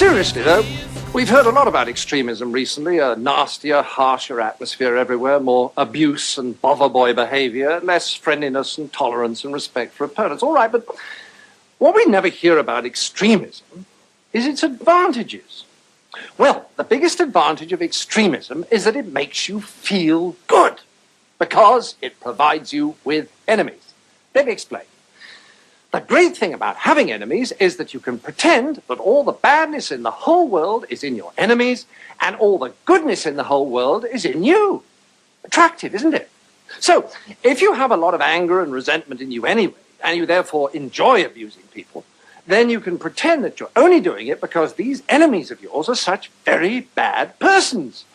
Seriously though, we've heard a lot about extremism recently, a nastier, harsher atmosphere everywhere, more abuse and bother boy behavior, less friendliness and tolerance and respect for opponents. All right, but what we never hear about extremism is its advantages. Well, the biggest advantage of extremism is that it makes you feel good because it provides you with enemies. Let me explain. The great thing about having enemies is that you can pretend that all the badness in the whole world is in your enemies and all the goodness in the whole world is in you. Attractive, isn't it? So, if you have a lot of anger and resentment in you anyway, and you therefore enjoy abusing people, then you can pretend that you're only doing it because these enemies of yours are such very bad persons.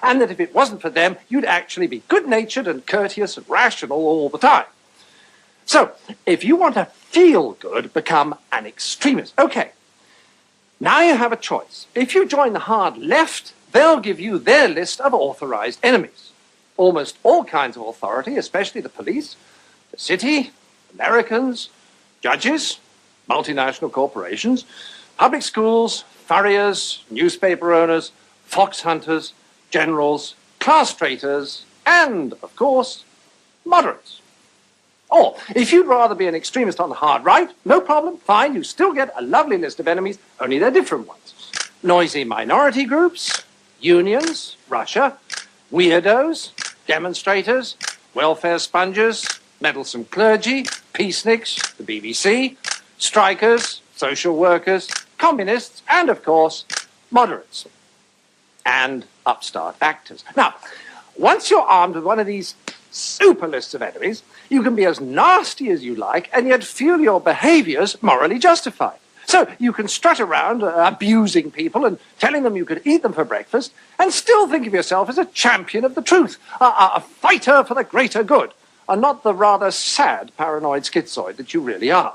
And that if it wasn't for them, you'd actually be good-natured and courteous and rational all the time. So, if you want to feel good, become an extremist. Okay, now you have a choice. If you join the hard left, they'll give you their list of authorized enemies. Almost all kinds of authority, especially the police, the city, Americans, judges, multinational corporations, public schools, furriers, newspaper owners, fox hunters, generals, class traitors, and, of course, moderates. Or, if you'd rather be an extremist on the hard right, no problem, fine, you still get a lovely list of enemies, only they're different ones. Noisy minority groups, unions, Russia, weirdos, demonstrators, welfare sponges, meddlesome clergy, peaceniks, the BBC, strikers, social workers, communists, and, of course, moderates. And upstart actors. Now, once you're armed with one of these super lists of enemies, you can be as nasty as you like and yet feel your behaviors morally justified. So you can strut around abusing people and telling them you could eat them for breakfast and still think of yourself as a champion of the truth, a fighter for the greater good, and not the rather sad paranoid schizoid that you really are.